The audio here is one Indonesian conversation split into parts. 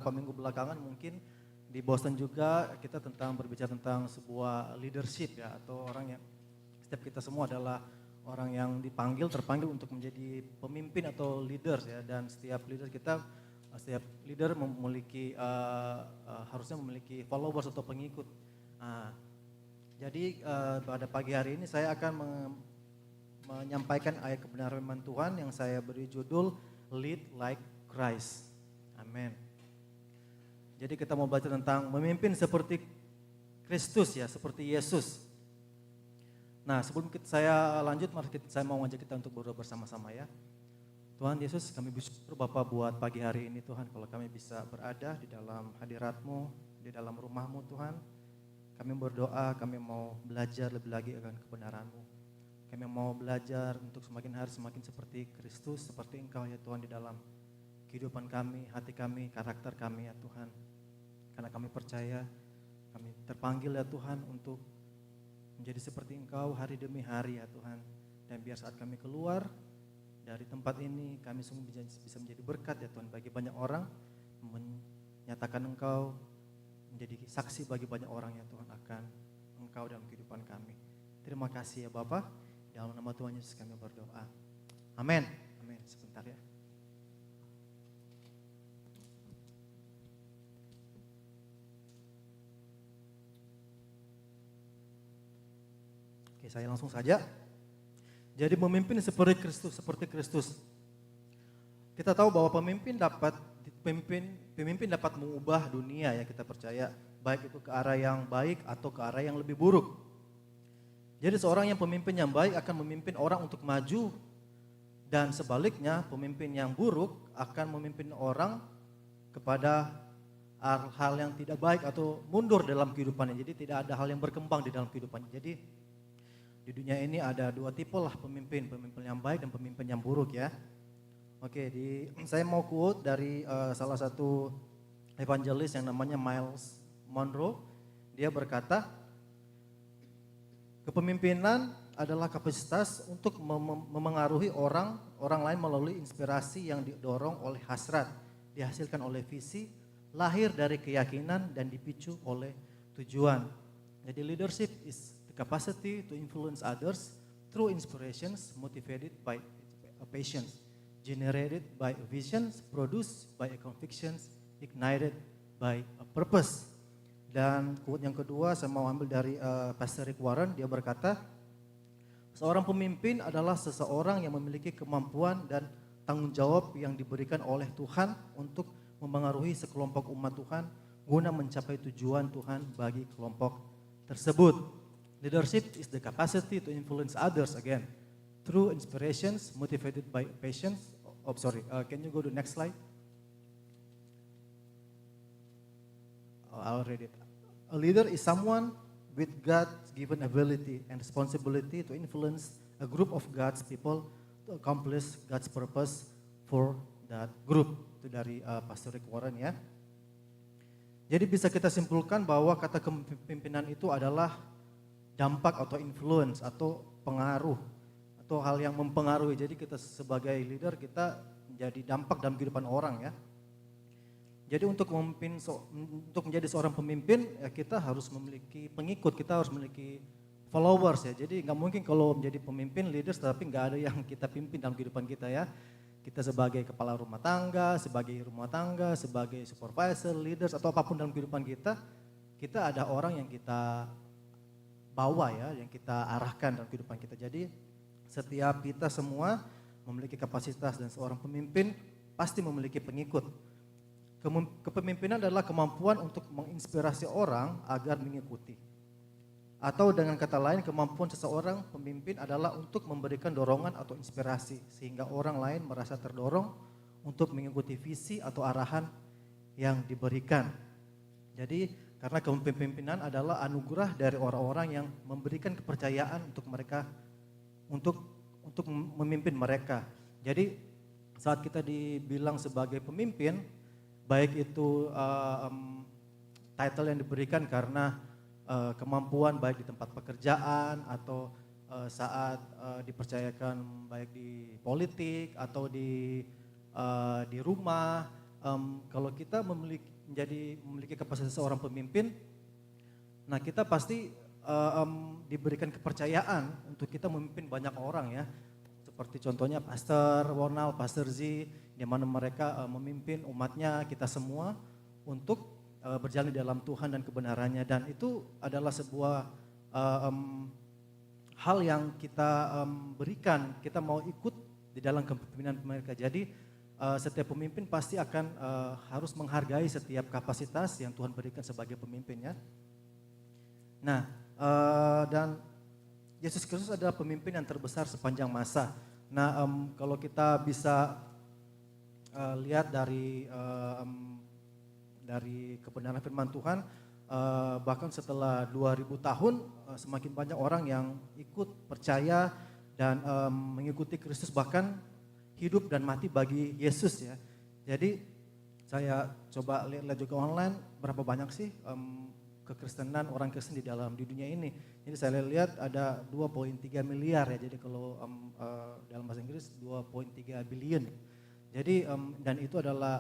beberapa minggu belakangan mungkin di Boston juga kita berbicara tentang sebuah leadership ya, atau orang yang setiap kita semua adalah orang yang terpanggil untuk menjadi pemimpin atau leaders ya, dan setiap leader memiliki harusnya memiliki followers atau pengikut. Nah, jadi pada pagi hari ini saya akan menyampaikan ayat kebenaran firman Tuhan yang saya beri judul Lead Like Christ. Amin. Jadi kita mau belajar tentang memimpin seperti Kristus ya, seperti Yesus. Nah, sebelum saya lanjut, saya mau ngajak kita untuk berdoa bersama-sama ya. Tuhan Yesus, kami bersyukur Bapa buat pagi hari ini Tuhan, kalau kami bisa berada di dalam hadirat-Mu, di dalam rumah-Mu Tuhan. Kami berdoa, kami mau belajar lebih lagi akan kebenaran-Mu. Kami mau belajar untuk semakin hari semakin seperti Kristus, seperti Engkau ya Tuhan, di dalam kehidupan kami, hati kami, karakter kami ya Tuhan. Karena kami percaya, kami terpanggil ya Tuhan untuk menjadi seperti Engkau hari demi hari ya Tuhan. Dan biar saat kami keluar dari tempat ini, kami sungguh bisa menjadi berkat ya Tuhan bagi banyak orang, menyatakan Engkau, menjadi saksi bagi banyak orang ya Tuhan akan Engkau dalam kehidupan kami. Terima kasih ya Bapa, dalam nama Tuhan Yesus kami berdoa. Amin. Amin. Sebentar ya. Oke, saya langsung saja. Jadi memimpin seperti Kristus. Kita tahu bahwa pemimpin dapat mengubah dunia ya, kita percaya, baik itu ke arah yang baik atau ke arah yang lebih buruk. Jadi seorang yang pemimpin yang baik akan memimpin orang untuk maju, dan sebaliknya pemimpin yang buruk akan memimpin orang kepada hal yang tidak baik atau mundur dalam kehidupannya. Jadi tidak ada hal yang berkembang di dalam kehidupannya. Jadi di dunia ini ada dua tipe lah pemimpin yang baik dan pemimpin yang buruk ya. Oke, saya mau quote dari salah satu evangelis yang namanya Miles Monroe. Dia berkata, kepemimpinan adalah kapasitas untuk memengaruhi orang lain melalui inspirasi yang didorong oleh hasrat, dihasilkan oleh visi, lahir dari keyakinan dan dipicu oleh tujuan. Jadi leadership is the capacity to influence others through inspirations motivated by a passions, generated by a visions, produced by a convictions, ignited by a purpose. Dan quote yang kedua saya mau ambil dari Pastor Rick Warren. Dia berkata, seorang pemimpin adalah seseorang yang memiliki kemampuan dan tanggung jawab yang diberikan oleh Tuhan untuk memengaruhi sekelompok umat Tuhan guna mencapai tujuan Tuhan bagi kelompok tersebut. Leadership is the capacity to influence others again through inspirations motivated by passions. Can you go to next slide? I'll read it. A leader is someone with God's given ability and responsibility to influence a group of God's people to accomplish God's purpose for that group. Itu dari Pastor Rick Warren ya. Jadi bisa kita simpulkan bahwa kata kepemimpinan itu adalah dampak atau influence atau pengaruh atau hal yang mempengaruhi. Jadi kita sebagai leader kita menjadi dampak dalam kehidupan orang ya. Jadi untuk menjadi seorang pemimpin ya, kita harus memiliki pengikut, kita harus memiliki followers ya. Jadi nggak mungkin kalau menjadi pemimpin leaders tapi nggak ada yang kita pimpin dalam kehidupan kita ya. Kita sebagai kepala rumah tangga, sebagai supervisor, leaders atau apapun dalam kehidupan kita ada orang yang kita bawa ya, yang kita arahkan dalam kehidupan kita. Jadi setiap kita semua memiliki kapasitas dan seorang pemimpin pasti memiliki pengikut. Kepemimpinan adalah kemampuan untuk menginspirasi orang agar mengikuti. Atau dengan kata lain, kemampuan seseorang pemimpin adalah untuk memberikan dorongan atau inspirasi sehingga orang lain merasa terdorong untuk mengikuti visi atau arahan yang diberikan. Jadi karena kepemimpinan adalah anugerah dari orang-orang yang memberikan kepercayaan untuk mereka untuk memimpin mereka. Jadi saat kita dibilang sebagai pemimpin, baik itu title yang diberikan karena kemampuan baik di tempat pekerjaan atau saat dipercayakan baik di politik atau di rumah, kalau kita memiliki memiliki kapasitas seorang pemimpin, nah kita pasti diberikan kepercayaan untuk kita memimpin banyak orang ya. Seperti contohnya Pastor Ronald, Pastor Z, di mana mereka memimpin umatnya, kita semua untuk berjalan di dalam Tuhan dan kebenarannya. Dan itu adalah sebuah hal yang kita berikan, kita mau ikut di dalam kepemimpinan mereka. Jadi setiap pemimpin pasti akan harus menghargai setiap kapasitas yang Tuhan berikan sebagai pemimpinnya. Nah, dan Yesus Kristus adalah pemimpin yang terbesar sepanjang masa. Nah, kalau kita bisa lihat dari kebenaran firman Tuhan, bahkan setelah 2000 tahun semakin banyak orang yang ikut percaya dan mengikuti Kristus, bahkan hidup dan mati bagi Yesus ya. Jadi saya coba lihat juga online berapa banyak sih kekristenan orang Kristen di dunia ini. Jadi saya lihat ada 2,3 miliar ya. Jadi kalau dalam bahasa Inggris 2,3 billion. Jadi dan itu adalah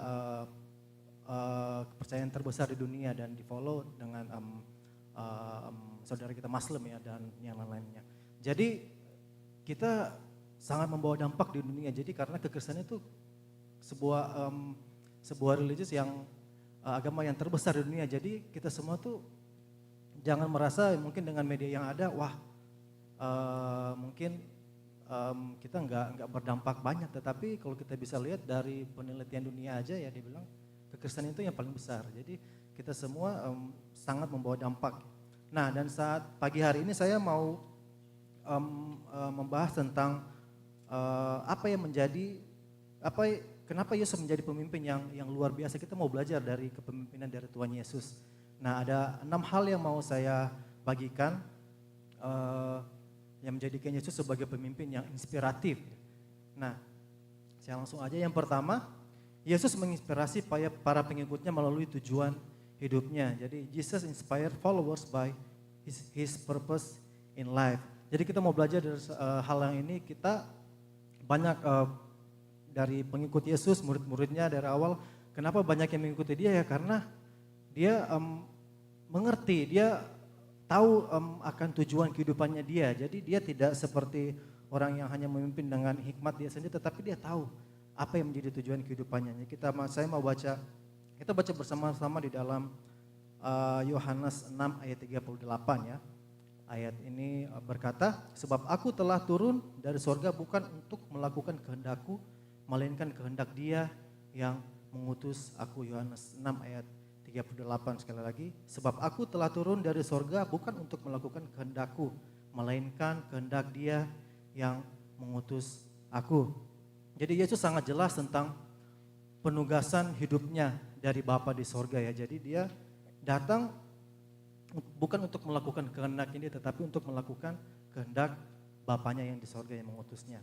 kepercayaan terbesar di dunia dan di follow dengan saudara kita Muslim ya dan yang lain-lainnya. Jadi kita sangat membawa dampak di dunia. Jadi karena kekristenan itu sebuah religius yang agama yang terbesar di dunia. Jadi kita semua tuh jangan merasa mungkin dengan media yang ada, wah mungkin kita nggak berdampak banyak. Tetapi kalau kita bisa lihat dari penelitian dunia aja ya, dia bilang kekristenan itu yang paling besar. Jadi kita semua sangat membawa dampak. Nah, dan saat pagi hari ini saya mau membahas tentang kenapa Yesus menjadi pemimpin yang luar biasa. Kita mau belajar dari kepemimpinan dari Tuhan Yesus. Nah, ada 6 hal yang mau saya bagikan yang menjadikan Yesus sebagai pemimpin yang inspiratif. Nah, saya langsung aja. Yang pertama, Yesus menginspirasi para pengikutnya melalui tujuan hidupnya. Jadi Jesus inspired followers by his purpose in life. Jadi kita mau belajar dari hal yang ini. Kita banyak dari pengikut Yesus, murid-muridnya dari awal, kenapa banyak yang mengikuti dia ya, karena dia mengerti, dia tahu akan tujuan kehidupannya dia. Jadi dia tidak seperti orang yang hanya memimpin dengan hikmat dia sendiri, tetapi dia tahu apa yang menjadi tujuan kehidupannya. Saya mau baca, kita baca bersama-sama di dalam Yohanes 6 ayat 38 ya. Ayat ini berkata, sebab aku telah turun dari sorga bukan untuk melakukan kehendakku, melainkan kehendak Dia yang mengutus aku. Yohanes 6 ayat 38 sekali lagi. Sebab aku telah turun dari sorga bukan untuk melakukan kehendakku, melainkan kehendak Dia yang mengutus aku. Jadi Yesus sangat jelas tentang penugasan hidupnya dari Bapa di sorga ya. Jadi dia datang bukan untuk melakukan kehendak ini, tetapi untuk melakukan kehendak Bapanya yang di sorga yang mengutusnya.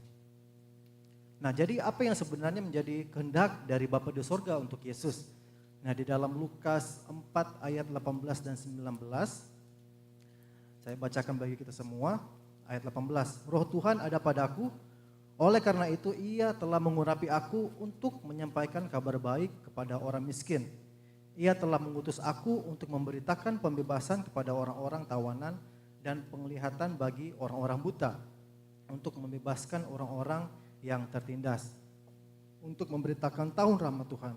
Nah, jadi apa yang sebenarnya menjadi kehendak dari Bapa di sorga untuk Yesus? Nah, di dalam Lukas 4 ayat 18 dan 19, saya bacakan bagi kita semua. Ayat 18, Roh Tuhan ada padaku, oleh karena itu Ia telah mengurapi aku untuk menyampaikan kabar baik kepada orang miskin. Ia telah mengutus aku untuk memberitakan pembebasan kepada orang-orang tawanan dan penglihatan bagi orang-orang buta, untuk membebaskan orang-orang yang tertindas, untuk memberitakan tahun rahmat Tuhan.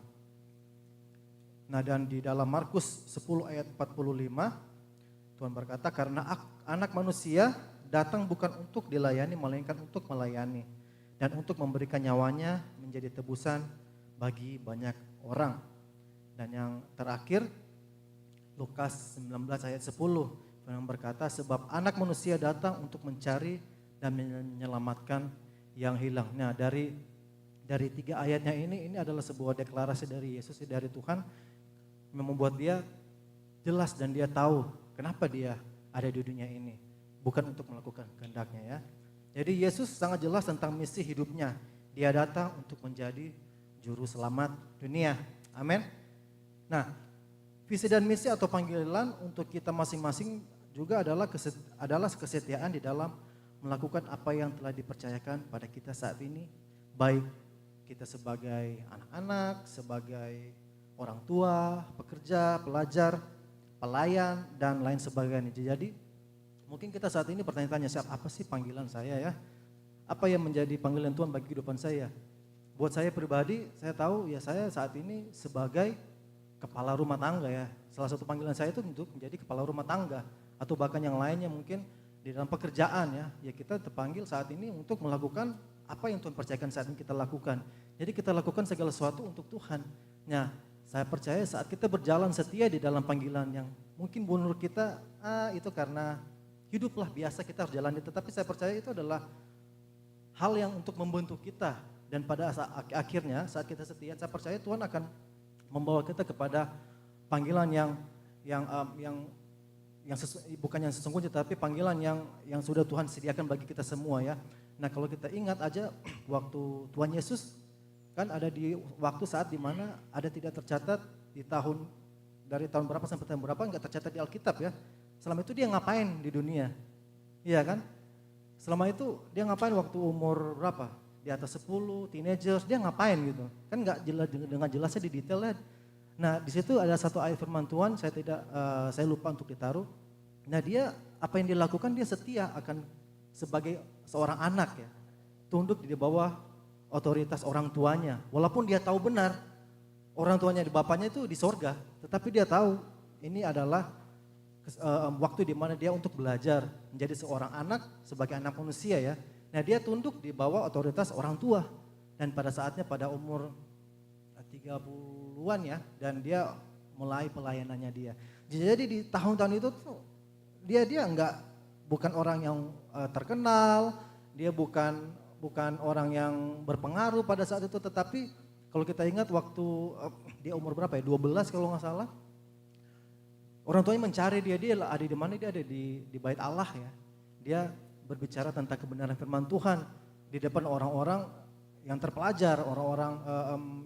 Nah, dan di dalam Markus 10 ayat 45, Tuhan berkata, karena anak manusia datang bukan untuk dilayani, melainkan untuk melayani, dan untuk memberikan nyawanya menjadi tebusan bagi banyak orang. Dan yang terakhir, Lukas 19 ayat 10, yang berkata, sebab anak manusia datang untuk mencari dan menyelamatkan yang hilang. Nah, dari 3 ayatnya ini adalah sebuah deklarasi dari Yesus, dari Tuhan, yang membuat dia jelas dan dia tahu kenapa dia ada di dunia ini. Bukan untuk melakukan kehendaknya ya. Jadi Yesus sangat jelas tentang misi hidupnya. Dia datang untuk menjadi juru selamat dunia. Amin. Nah, visi dan misi atau panggilan untuk kita masing-masing juga adalah kesetiaan di dalam melakukan apa yang telah dipercayakan pada kita saat ini. Baik kita sebagai anak-anak, sebagai orang tua, pekerja, pelajar, pelayan, dan lain sebagainya. Jadi mungkin kita saat ini bertanya-tanya, apa sih panggilan saya ya? Apa yang menjadi panggilan Tuhan bagi kehidupan saya? Buat saya pribadi, saya tahu ya saya saat ini sebagai kepala rumah tangga ya. Salah satu panggilan saya itu untuk menjadi kepala rumah tangga. Atau bahkan yang lainnya mungkin di dalam pekerjaan ya. Ya kita terpanggil saat ini untuk melakukan apa yang Tuhan percayakan saat ini kita lakukan. Jadi kita lakukan segala sesuatu untuk Tuhan. Nah, saya percaya saat kita berjalan setia di dalam panggilan yang mungkin menurut kita itu karena hiduplah biasa kita harus jalan itu. Tapi saya percaya itu adalah hal yang untuk membentuk kita. Dan pada akhirnya saat kita setia, saya percaya Tuhan akan membawa kita kepada panggilan bukan yang sesungguhnya, tapi panggilan yang sudah Tuhan sediakan bagi kita semua ya. Nah kalau kita ingat aja waktu Tuhan Yesus kan ada di waktu saat dimana ada tidak tercatat dari tahun berapa sampai tahun berapa nggak tercatat di Alkitab ya. Selama itu dia ngapain di dunia? Iya kan? Selama itu dia ngapain waktu umur berapa? Di atas 10, teenagers, dia ngapain gitu. Kan nggak jelas dengan jelasnya di detail ya. Nah di situ ada satu ayat firman Tuhan, saya lupa untuk ditaruh. Nah dia apa yang dilakukan, dia setia akan sebagai seorang anak ya, tunduk di bawah otoritas orang tuanya. Walaupun dia tahu benar orang tuanya di bapaknya itu di sorga, tetapi dia tahu ini adalah waktu di mana dia untuk belajar menjadi seorang anak sebagai anak manusia ya. Nah dia tunduk di bawah otoritas orang tua, dan pada saatnya pada umur 30-an ya, dan dia mulai pelayanannya dia. Jadi di tahun-tahun itu tuh dia bukan orang yang terkenal, dia bukan orang yang berpengaruh pada saat itu, tetapi kalau kita ingat waktu dia umur berapa ya, 12 kalau nggak salah, orang tuanya mencari dia ada di mana, dia ada di bait Allah ya. Dia berbicara tentang kebenaran firman Tuhan di depan orang-orang yang terpelajar, orang-orang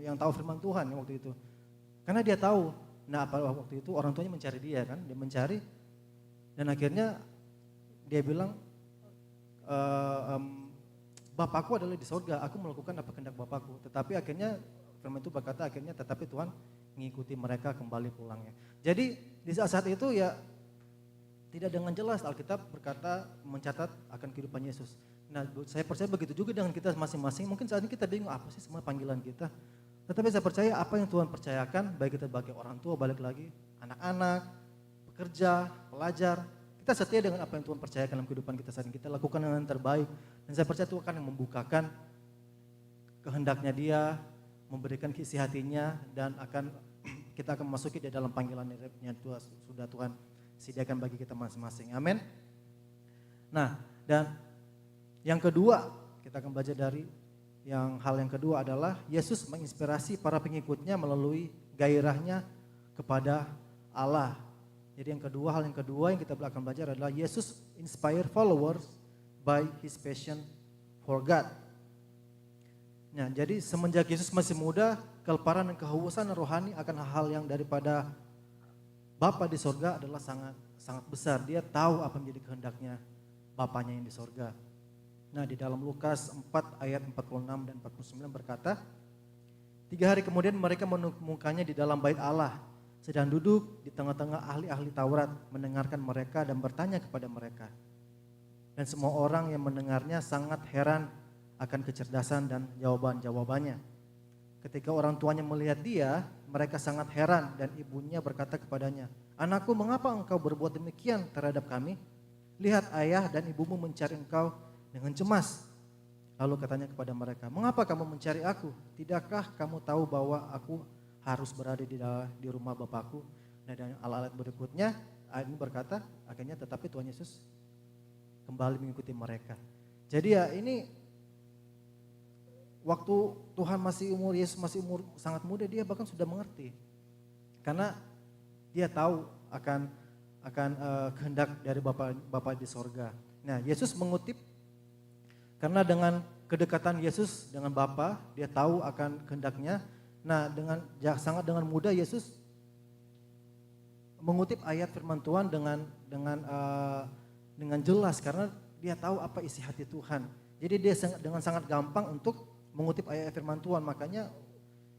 yang tahu firman Tuhan ya, waktu itu. Karena dia tahu, nah pada waktu itu orang tuanya mencari dia kan, dia mencari, dan akhirnya dia bilang, Bapakku adalah di sorga, aku melakukan apa kehendak Bapakku. Tetapi akhirnya firman itu berkata tetapi Tuhan mengikuti mereka kembali pulangnya. Jadi di saat itu ya tidak dengan jelas Alkitab mencatat akan kehidupan Yesus. Nah saya percaya begitu juga dengan kita masing-masing. Mungkin saat ini kita bingung apa sih semua panggilan kita. Tetapi saya percaya apa yang Tuhan percayakan, baik kita sebagai orang tua, balik lagi, anak-anak, pekerja, pelajar, kita setia dengan apa yang Tuhan percayakan dalam kehidupan kita saat ini. Kita lakukan dengan yang terbaik. Dan saya percaya Tuhan akan membukakan kehendaknya Dia, memberikan isi hatinya, dan kita akan memasuki di dalam panggilan yang sudah Tuhan sediakan bagi kita masing-masing. Amin. Nah, dan yang kedua, kita akan belajar dari hal yang kedua adalah Yesus menginspirasi para pengikutnya melalui gairahnya kepada Allah. Jadi hal yang kedua yang kita akan belajar adalah Yesus inspire followers by His passion for God. Nah, jadi semenjak Yesus masih muda, kelaparan dan kehausan rohani akan hal yang daripada Bapa di sorga adalah sangat sangat besar. Dia tahu apa menjadi kehendaknya Bapanya yang di sorga. Nah, di dalam Lukas 4 ayat 46 dan 49 berkata, 3 hari kemudian mereka menemukannya di dalam bait Allah, sedang duduk di tengah-tengah ahli-ahli Taurat, mendengarkan mereka dan bertanya kepada mereka. Dan semua orang yang mendengarnya sangat heran akan kecerdasan dan jawaban-jawabannya. Ketika orang tuanya melihat dia, mereka sangat heran, dan ibunya berkata kepadanya, "Anakku, mengapa engkau berbuat demikian terhadap kami? Lihat, ayah dan ibumu mencari engkau dengan cemas." Lalu katanya kepada mereka, "Mengapa kamu mencari aku? Tidakkah kamu tahu bahwa aku harus berada di rumah Bapakku?" Nah, dan ayat berikutnya, ayat ini berkata, akhirnya tetapi Tuhan Yesus kembali mengikuti mereka. Jadi ya ini waktu Yesus masih umur sangat muda, dia bahkan sudah mengerti. Karena dia tahu akan kehendak dari Bapa di sorga. Nah, Yesus mengutip, karena dengan kedekatan Yesus dengan Bapa, dia tahu akan kehendaknya. Nah, dengan mudah Yesus mengutip ayat firman Tuhan dengan jelas, karena dia tahu apa isi hati Tuhan. Jadi dia dengan sangat gampang untuk mengutip ayat firman Tuhan, makanya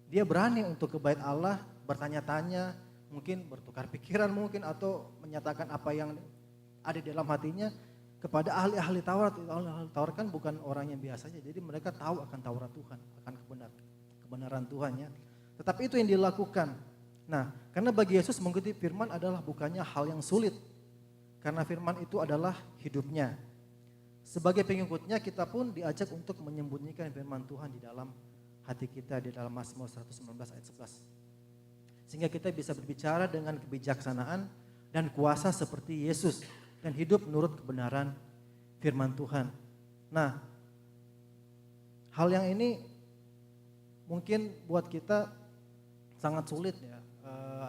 dia berani untuk ke bait Allah bertanya-tanya, mungkin bertukar pikiran mungkin, atau menyatakan apa yang ada di dalam hatinya kepada ahli-ahli Taurat. Ahli Taurat kan bukan orang yang biasanya, jadi mereka tahu akan Taurat Tuhan, akan kebenaran Tuhan ya. Tetapi itu yang dilakukan. Nah, karena bagi Yesus mengikuti firman adalah bukannya hal yang sulit, karena firman itu adalah hidupnya. Sebagai pengikutnya kita pun diajak untuk menyembunyikan firman Tuhan di dalam hati kita, di dalam Mazmur 119 ayat 11. Sehingga kita bisa berbicara dengan kebijaksanaan dan kuasa seperti Yesus dan hidup menurut kebenaran firman Tuhan. Nah, hal yang ini mungkin buat kita sangat sulit ya,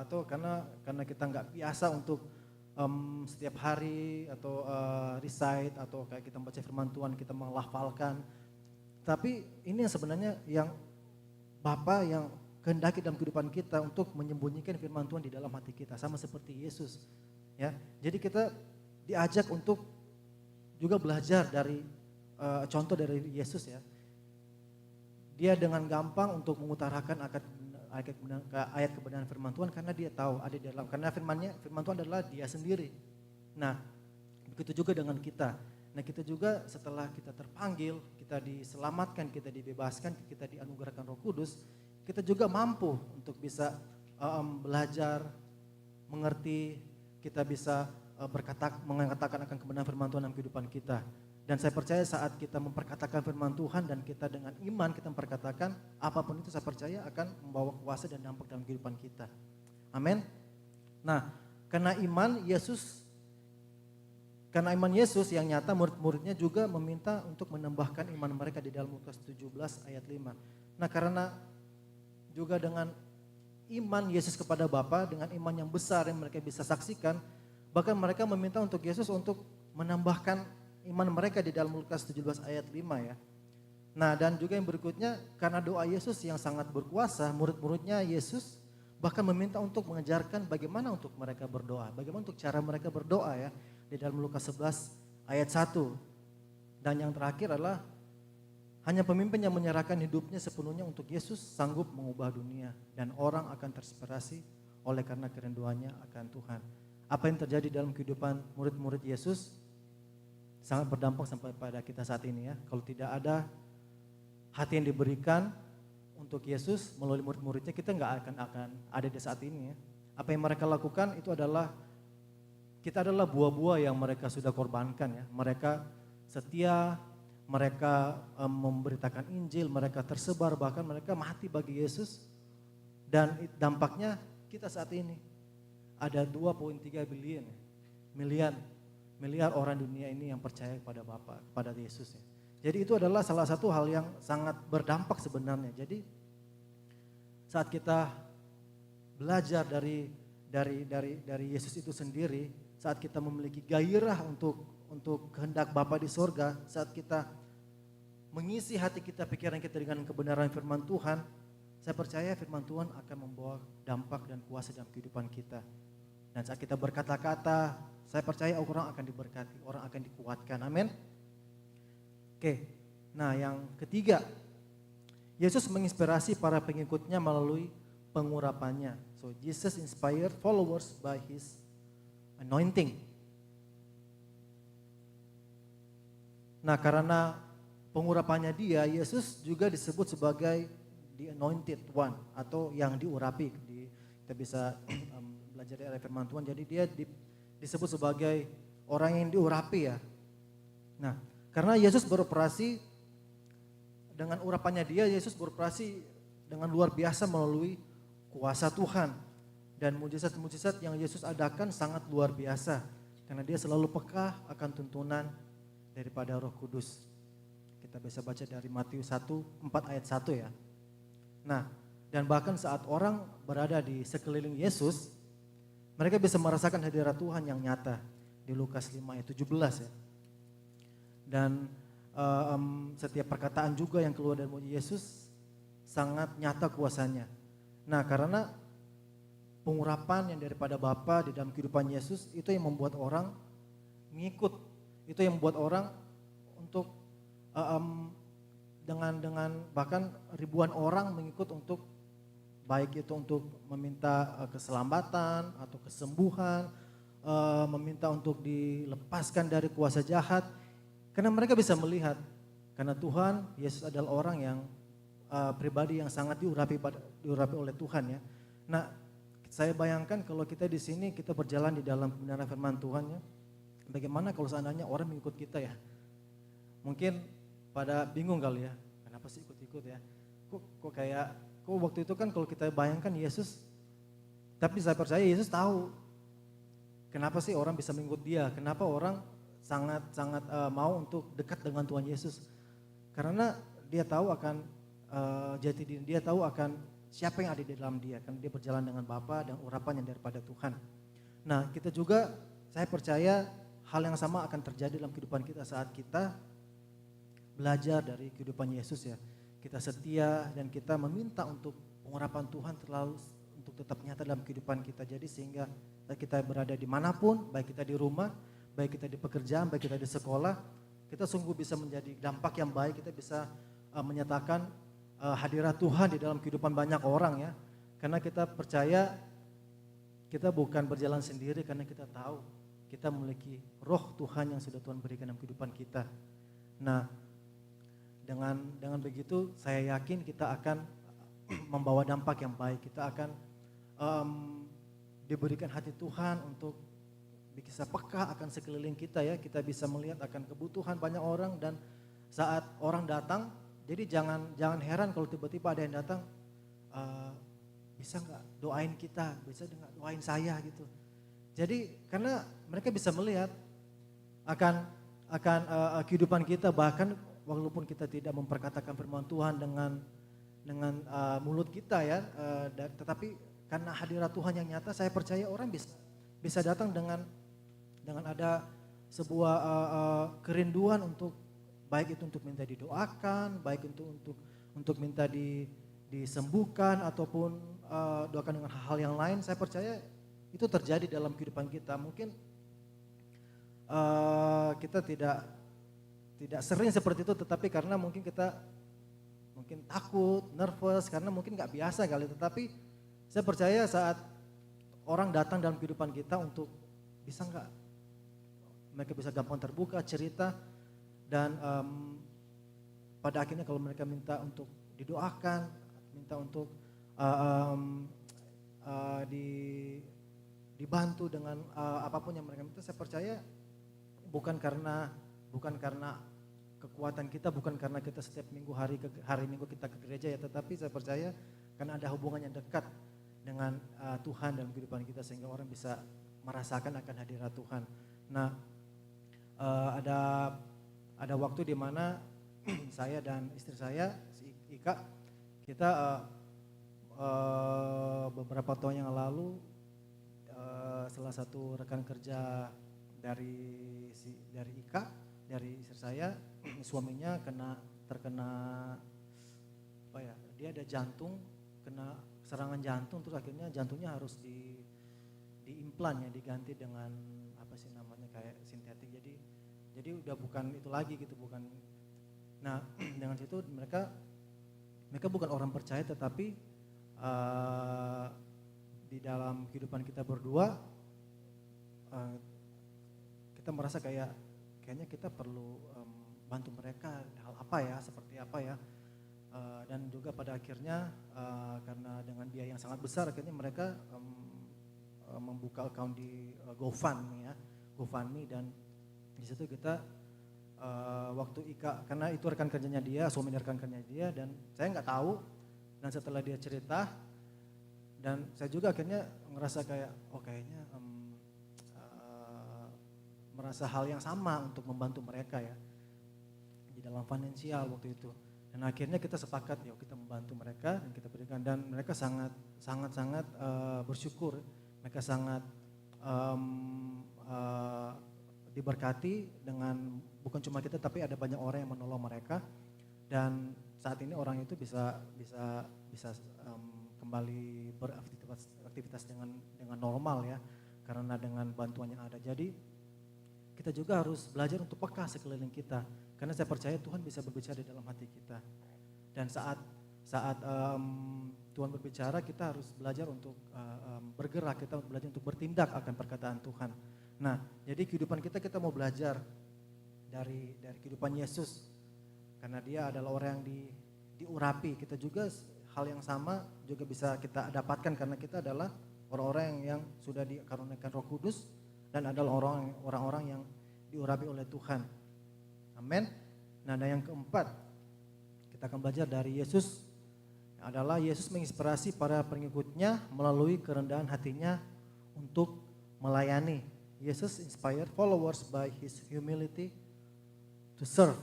atau karena kita nggak biasa untuk setiap hari atau recite atau kayak kita membaca firman Tuhan, kita melafalkan. Tapi ini yang sebenarnya yang Bapa yang kehendaki dalam kehidupan kita untuk menyembunyikan firman Tuhan di dalam hati kita, sama seperti Yesus. Ya, jadi kita diajak untuk juga belajar dari contoh dari Yesus ya. Dia dengan gampang untuk mengutarakan ayat kebenaran firman Tuhan karena dia tahu ada di dalam, karena firman Tuhan adalah dia sendiri. Nah, begitu juga dengan kita. Nah, kita juga setelah kita terpanggil, kita diselamatkan, kita dibebaskan, kita dianugerahkan Roh Kudus, kita juga mampu untuk bisa belajar, mengerti, kita bisa mengatakan akan kebenaran firman Tuhan dalam kehidupan kita. Dan saya percaya saat kita memperkatakan firman Tuhan dan kita dengan iman kita memperkatakan apapun itu, saya percaya akan membawa kuasa dan dampak dalam kehidupan kita. Amin. Nah, karena iman Yesus yang nyata, murid-muridnya juga meminta untuk menambahkan iman mereka di dalam Lukas 17 ayat 5. Nah, karena juga dengan iman Yesus kepada Bapa, dengan iman yang besar yang mereka bisa saksikan, bahkan mereka meminta untuk Yesus untuk menambahkan iman mereka di dalam Lukas 17 ayat 5 ya. Nah, dan juga yang berikutnya, karena doa Yesus yang sangat berkuasa, murid-muridnya Yesus bahkan meminta untuk mengajarkan bagaimana untuk mereka berdoa, bagaimana untuk cara mereka berdoa ya, di dalam Lukas 11 ayat 1. Dan yang terakhir adalah hanya pemimpin yang menyerahkan hidupnya sepenuhnya untuk Yesus sanggup mengubah dunia, dan orang akan terinspirasi oleh karena kerinduannya akan Tuhan. Apa yang terjadi dalam kehidupan murid-murid Yesus sangat berdampak sampai pada kita saat ini ya. Kalau tidak ada hati yang diberikan untuk Yesus melalui murid-muridnya, kita nggak akan ada di saat ini ya. Apa yang mereka lakukan itu adalah, kita adalah buah-buah yang mereka sudah korbankan ya. Mereka setia, mereka memberitakan Injil, mereka tersebar, bahkan mereka mati bagi Yesus. Dan dampaknya kita saat ini ada 2,3 miliar orang dunia ini yang percaya kepada Bapa, kepada Yesus ya. Jadi itu adalah salah satu hal yang sangat berdampak sebenarnya. Jadi saat kita belajar dari Yesus itu sendiri, saat kita memiliki gairah untuk kehendak Bapa di sorga, saat kita mengisi hati kita, pikiran kita dengan kebenaran firman Tuhan, saya percaya firman Tuhan akan membawa dampak dan kuasa dalam kehidupan kita. Dan saat kita berkata-kata, saya percaya orang akan diberkati, orang akan dikuatkan. Amin. Oke, nah yang ketiga, Yesus menginspirasi para pengikutnya melalui pengurapannya. So Jesus inspired followers by his anointing. Nah, karena pengurapannya dia, Yesus juga disebut sebagai the anointed one atau yang diurapi. Kita bisa belajar dari firman Tuhan. Jadi dia disebut sebagai orang yang diurapi ya. Nah, karena Yesus beroperasi dengan urapannya dia, Yesus beroperasi dengan luar biasa melalui kuasa Tuhan. Dan mujizat-mujizat yang Yesus adakan sangat luar biasa. Karena dia selalu peka akan tuntunan daripada Roh Kudus. Kita bisa baca dari Matius 1:4 ayat 1 ya. Nah, dan bahkan saat orang berada di sekeliling Yesus, mereka bisa merasakan hadirat Tuhan yang nyata di Lukas 5 ayat 17 ya. Dan setiap perkataan juga yang keluar dari mulut Yesus sangat nyata kuasanya. Nah, karena pengurapan yang daripada Bapa di dalam kehidupan Yesus itu yang membuat orang mengikut, itu yang membuat orang untuk dengan bahkan ribuan orang mengikut untuk baik itu untuk meminta keselamatan atau kesembuhan, meminta untuk dilepaskan dari kuasa jahat, karena mereka bisa melihat, karena Tuhan Yesus adalah orang yang pribadi yang sangat diurapi oleh Tuhan ya. Nah, saya bayangkan kalau kita di sini kita berjalan di dalam kebenaran firman Tuhan ya, bagaimana kalau seandainya orang mengikut kita ya? Mungkin pada bingung kali ya, kenapa sih ikut-ikut ya? Kok waktu itu kan kalau kita bayangkan Yesus, tapi saya percaya Yesus tahu kenapa sih orang bisa mengikut dia, kenapa orang sangat mau untuk dekat dengan Tuhan Yesus. Karena dia tahu akan jati diri, dia tahu akan siapa yang ada di dalam dia, karena dia berjalan dengan Bapa dan urapan yang daripada Tuhan. Nah, kita juga, saya percaya hal yang sama akan terjadi dalam kehidupan kita saat kita belajar dari kehidupan Yesus ya. Kita setia dan kita meminta untuk pengurapan Tuhan terlalu untuk tetap nyata dalam kehidupan kita. Jadi sehingga kita berada dimanapun, baik kita di rumah, baik kita di pekerjaan, baik kita di sekolah, kita sungguh bisa menjadi dampak yang baik, kita bisa menyatakan hadirat Tuhan di dalam kehidupan banyak orang ya. Karena kita percaya kita bukan berjalan sendiri, karena kita tahu kita memiliki roh Tuhan yang sudah Tuhan berikan dalam kehidupan kita. Nah, dengan begitu saya yakin kita akan membawa dampak yang baik. Kita akan diberikan hati Tuhan untuk bisa peka akan sekeliling kita ya. Kita bisa melihat akan kebutuhan banyak orang, dan saat orang datang, jadi jangan heran kalau tiba-tiba ada yang datang, bisa nggak doain kita, bisa nggak doain saya gitu. Jadi karena mereka bisa melihat akan kehidupan kita, bahkan walaupun kita tidak memperkatakan firman Tuhan dengan mulut kita ya, tetapi karena hadirat Tuhan yang nyata, saya percaya orang bisa datang dengan ada sebuah kerinduan untuk, baik itu untuk minta didoakan, baik itu untuk minta disembuhkan ataupun doakan dengan hal-hal yang lain. Saya percaya itu terjadi dalam kehidupan kita. Mungkin kita tidak sering seperti itu, tetapi karena mungkin kita takut, nervous, karena mungkin nggak biasa kali. Tetapi saya percaya saat orang datang dalam kehidupan kita untuk bisa nggak, mereka bisa gampang terbuka, cerita, dan pada akhirnya kalau mereka minta untuk didoakan, minta untuk dibantu dengan apapun yang mereka minta, saya percaya bukan karena kekuatan kita, bukan karena kita setiap minggu hari minggu kita ke gereja ya, tetapi saya percaya karena ada hubungan yang dekat dengan Tuhan dalam kehidupan kita, sehingga orang bisa merasakan akan hadirat Tuhan. Nah, ada waktu di mana saya dan istri saya, si Ika, kita beberapa tahun yang lalu, salah satu rekan kerja dari Ika, dari istri saya, suaminya terkena apa ya, dia ada jantung, kena serangan jantung, terus akhirnya jantungnya harus diimplan ya, diganti dengan apa sih namanya, kayak sintetik, jadi udah bukan itu lagi gitu, bukan. Nah, dengan situ mereka bukan orang percaya, tetapi di dalam kehidupan kita berdua kita merasa kayaknya kita perlu bantu mereka, hal apa ya, seperti apa ya, dan juga pada akhirnya karena dengan biaya yang sangat besar, akhirnya mereka membuka account di GoFundMe, dan di situ kita waktu Ika, karena itu rekan kerjanya dia, suaminya rekan kerjanya dia, dan saya nggak tahu, dan setelah dia cerita, dan saya juga akhirnya ngerasa kayak kayaknya merasa hal yang sama untuk membantu mereka ya di dalam finansial waktu itu. Dan akhirnya kita sepakat, yuk kita membantu mereka dan kita berikan, dan mereka sangat bersyukur, mereka sangat diberkati dengan bukan cuma kita, tapi ada banyak orang yang menolong mereka, dan saat ini orang itu bisa kembali beraktivitas dengan normal ya, karena dengan bantuan yang ada. Jadi kita juga harus belajar untuk peka sekeliling kita, karena saya percaya Tuhan bisa berbicara di dalam hati kita. Dan saat Tuhan berbicara, kita harus belajar untuk bergerak, kita belajar untuk bertindak akan perkataan Tuhan. Nah, jadi kehidupan kita mau belajar dari kehidupan Yesus, karena dia adalah orang yang diurapi. Kita juga hal yang sama juga bisa kita dapatkan, karena kita adalah orang-orang yang sudah dikaruniakan Roh Kudus dan adalah orang-orang yang diurapi oleh Tuhan. Amin. Nah, dan yang keempat, kita akan belajar dari Yesus, adalah Yesus menginspirasi para pengikutnya melalui kerendahan hatinya untuk melayani. Yesus inspired followers by his humility to serve.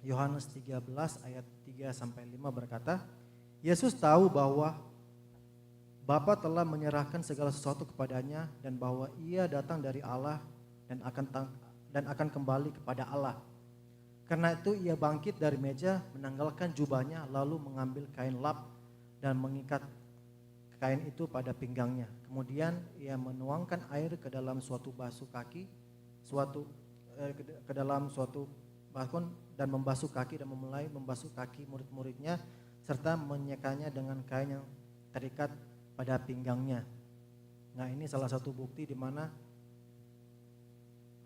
Yohanes 13 ayat 3-5 berkata, Yesus tahu bahwa Bapa telah menyerahkan segala sesuatu kepadanya dan bahwa ia datang dari Allah dan akan kembali kepada Allah. Karena itu ia bangkit dari meja, menanggalkan jubahnya, lalu mengambil kain lap dan mengikat kain itu pada pinggangnya. Kemudian ia menuangkan air ke dalam suatu basuh kaki, ke dalam suatu bakon dan membasuh kaki dan memulai membasuh kaki murid-muridnya serta menyekanya dengan kain yang terikat pada pinggangnya. Nah, ini salah satu bukti di mana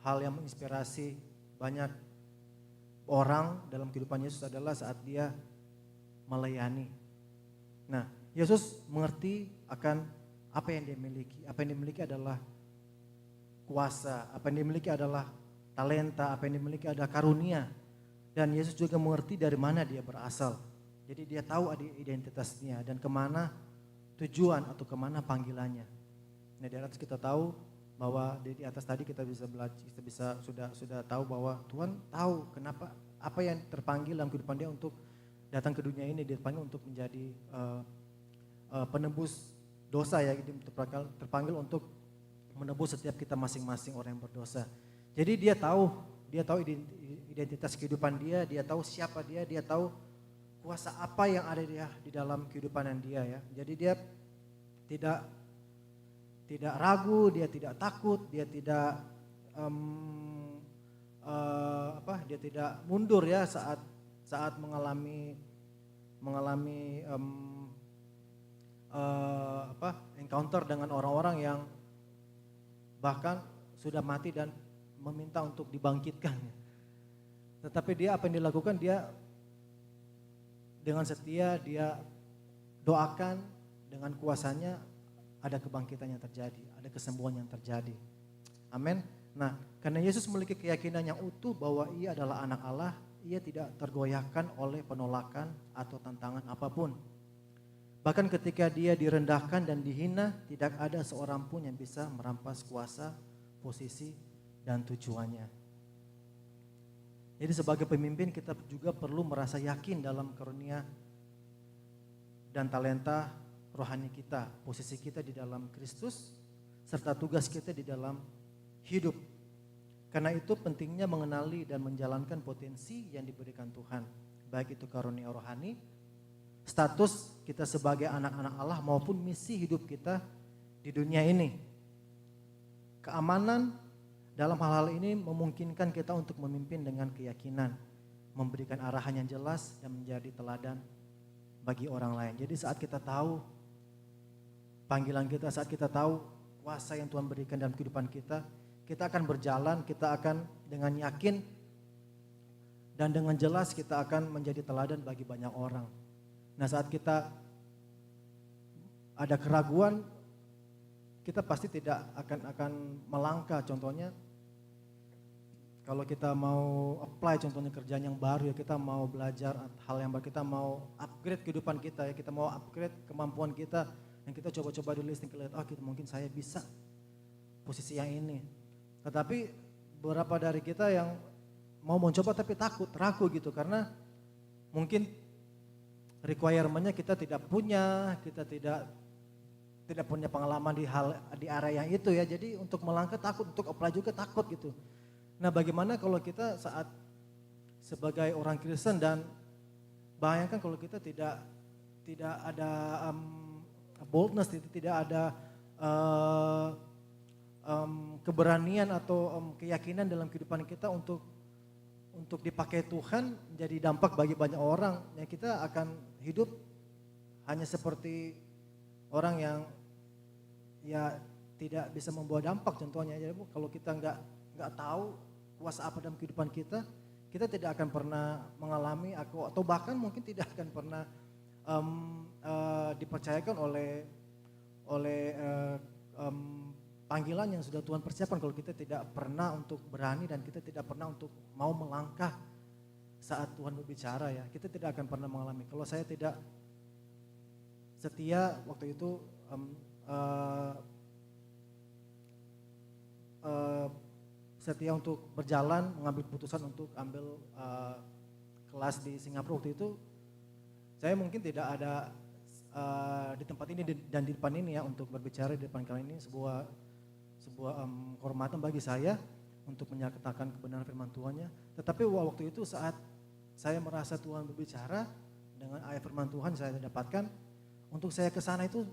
hal yang menginspirasi banyak orang dalam kehidupan Yesus adalah saat dia melayani. Nah, Yesus mengerti akan apa yang dia miliki. Apa yang dimiliki adalah kuasa, apa yang dimiliki adalah talenta, apa yang dimiliki adalah karunia. Dan Yesus juga mengerti dari mana dia berasal. Jadi dia tahu identitasnya dan kemana tujuan atau kemana panggilannya. Nah, di atas kita tahu bahwa di atas tadi kita bisa belajar, kita bisa sudah tahu bahwa Tuhan tahu kenapa, apa yang terpanggil dalam kehidupan dia untuk datang ke dunia ini. Dia dipanggil untuk menjadi penebus dosa, ya, terpanggil untuk menebus setiap kita masing-masing orang yang berdosa. Jadi dia tahu identitas kehidupan dia tahu siapa dia tahu kuasa apa yang ada di dalam kehidupan dia, ya. Jadi dia tidak ragu, dia tidak takut, dia tidak dia tidak mundur, ya, saat mengalami encounter dengan orang-orang yang bahkan sudah mati dan meminta untuk dibangkitkan. Tetapi dia apa yang dilakukan, dia dengan setia dia doakan, dengan kuasanya ada kebangkitan yang terjadi, ada kesembuhan yang terjadi. Amin. Nah, karena Yesus memiliki keyakinan yang utuh bahwa ia adalah anak Allah, ia tidak tergoyahkan oleh penolakan atau tantangan apapun. Bahkan ketika dia direndahkan dan dihina, tidak ada seorang pun yang bisa merampas kuasa, posisi, dan tujuannya. Jadi sebagai pemimpin kita juga perlu merasa yakin dalam karunia dan talenta rohani kita, posisi kita di dalam Kristus, serta tugas kita di dalam hidup. Karena itu pentingnya mengenali dan menjalankan potensi yang diberikan Tuhan, baik itu karunia rohani, status kita sebagai anak-anak Allah, maupun misi hidup kita di dunia ini. Keamanan dalam hal-hal ini memungkinkan kita untuk memimpin dengan keyakinan, memberikan arahan yang jelas dan menjadi teladan bagi orang lain. Jadi saat kita tahu panggilan kita, saat kita tahu kuasa yang Tuhan berikan dalam kehidupan kita, kita akan berjalan, kita akan dengan yakin dan dengan jelas kita akan menjadi teladan bagi banyak orang. Nah, saat kita ada keraguan, kita pasti tidak akan melangkah. Contohnya, kalau kita mau apply contohnya kerjaan yang baru, ya, kita mau belajar hal yang baru, kita mau upgrade kehidupan kita, ya, kita mau upgrade kemampuan kita, yang kita coba-coba di listing, kita lihat, mungkin saya bisa posisi yang ini. Tetapi beberapa dari kita yang mau mencoba tapi takut, ragu gitu, karena mungkin requirement-nya kita tidak punya, kita tidak punya pengalaman di area yang itu, ya. Jadi untuk melangkah takut, untuk apply juga takut gitu. Nah, bagaimana kalau kita saat sebagai orang Kristen, dan bayangkan kalau kita tidak ada boldness, tidak ada keberanian atau keyakinan dalam kehidupan kita untuk dipakai Tuhan menjadi dampak bagi banyak orang, yang kita akan hidup hanya seperti orang yang ya tidak bisa membawa dampak contohnya. Jadi kalau kita nggak tahu kuasa apa dalam kehidupan kita, kita tidak akan pernah mengalami atau bahkan mungkin tidak akan pernah dipercayakan oleh panggilan yang sudah Tuhan persiapkan kalau kita tidak pernah untuk berani dan kita tidak pernah untuk mau melangkah saat Tuhan berbicara ya. Kita tidak akan pernah mengalami. Kalau saya tidak setia waktu itu setia untuk berjalan mengambil keputusan untuk ambil kelas di Singapura waktu itu, saya mungkin tidak ada di tempat ini dan di depan ini ya untuk berbicara di depan kalian ini sebuah kehormatan bagi saya untuk menyatakan kebenaran firman Tuhannya. Tetapi waktu itu saat saya merasa Tuhan berbicara dengan ayat firman Tuhan saya dapatkan, untuk saya ke sana itu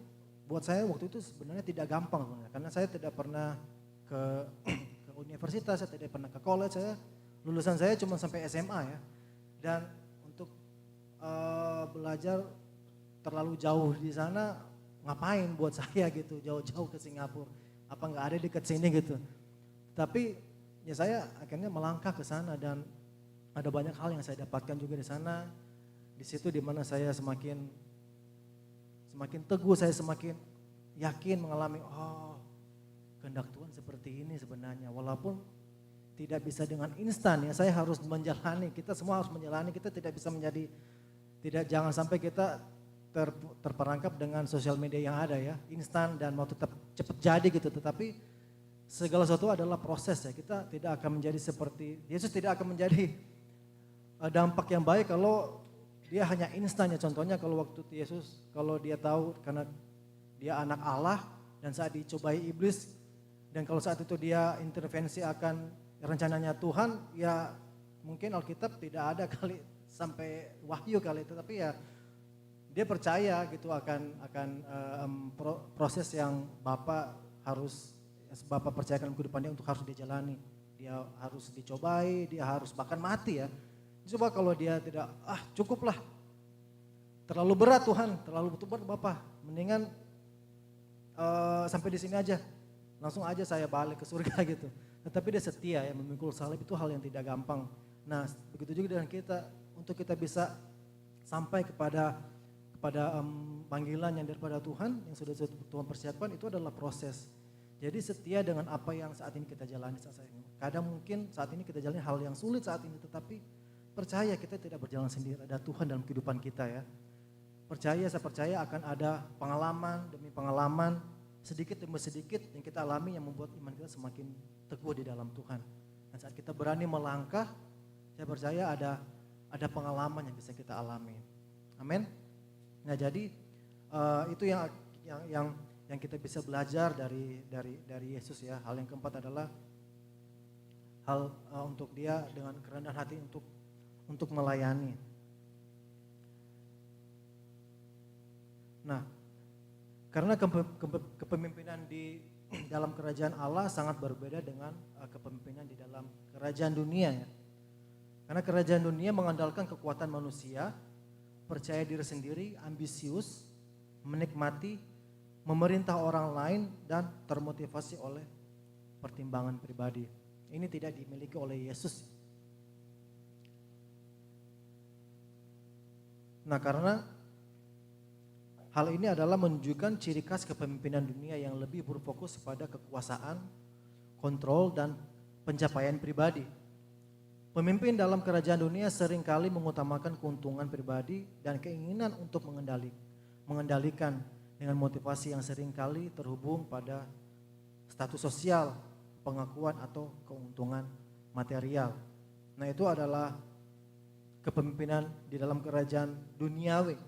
buat saya waktu itu sebenarnya tidak gampang sebenarnya, karena saya tidak pernah ke universitas, saya tidak pernah ke college, lulusan saya cuma sampai SMA ya. Dan untuk belajar terlalu jauh di sana ngapain buat saya gitu, jauh-jauh ke Singapura, apa nggak ada dekat sini gitu. Tapi ya saya akhirnya melangkah ke sana dan ada banyak hal yang saya dapatkan juga di sana. Di situ dimana saya semakin teguh, saya semakin yakin mengalami kehendak Tuhan seperti ini sebenarnya. Walaupun tidak bisa dengan instan ya, saya harus menjalani, kita semua harus menjalani, kita tidak bisa jangan sampai kita terperangkap dengan sosial media yang ada ya, instan dan mau tetap cepat jadi gitu. Tetapi segala sesuatu adalah proses ya, kita tidak akan menjadi seperti Yesus, tidak akan menjadi dampak yang baik kalau dia hanya instan ya. Contohnya kalau waktu Yesus, kalau dia tahu karena dia anak Allah dan saat dicobai iblis, dan kalau saat itu dia intervensi akan rencananya Tuhan, ya mungkin Alkitab tidak ada kali sampai Wahyu kali itu, tapi ya dia percaya gitu akan proses yang Bapak percayakan kehidupan dia untuk harus dijalani. Dia harus dicobai, dia harus bahkan mati ya. Coba kalau dia tidak, cukuplah, terlalu berat Tuhan, terlalu berat Bapak, mendingan sampai di sini aja, langsung aja saya balik ke surga gitu. Tetapi dia setia ya, memikul salib itu hal yang tidak gampang. Nah begitu juga dengan kita, untuk kita bisa sampai kepada panggilan yang daripada Tuhan, yang sudah Tuhan persiapkan, itu adalah proses. Jadi setia dengan apa yang saat ini kita jalani saat ini. Kadang mungkin saat ini kita jalani hal yang sulit saat ini, tetapi percaya kita tidak berjalan sendiri, ada Tuhan dalam kehidupan kita ya. Saya percaya akan ada pengalaman demi pengalaman, sedikit demi sedikit yang kita alami yang membuat iman kita semakin teguh di dalam Tuhan. Dan saat kita berani melangkah, saya percaya ada pengalaman yang bisa kita alami. Amin. Nah jadi itu yang kita bisa belajar dari Yesus ya. Hal yang keempat adalah hal untuk dia dengan kerendahan hati untuk melayani. Nah, karena kepemimpinan di dalam kerajaan Allah sangat berbeda dengan kepemimpinan di dalam kerajaan dunia ya. Karena kerajaan dunia mengandalkan kekuatan manusia, percaya diri sendiri, ambisius, menikmati, memerintah orang lain, dan termotivasi oleh pertimbangan pribadi. Ini tidak dimiliki oleh Yesus. Nah karena hal ini adalah menunjukkan ciri khas kepemimpinan dunia yang lebih berfokus pada kekuasaan, kontrol, dan pencapaian pribadi. Pemimpin dalam kerajaan dunia seringkali mengutamakan keuntungan pribadi dan keinginan untuk mengendalikan dengan motivasi yang seringkali terhubung pada status sosial, pengakuan atau keuntungan material. Nah itu adalah kepemimpinan di dalam kerajaan duniawi.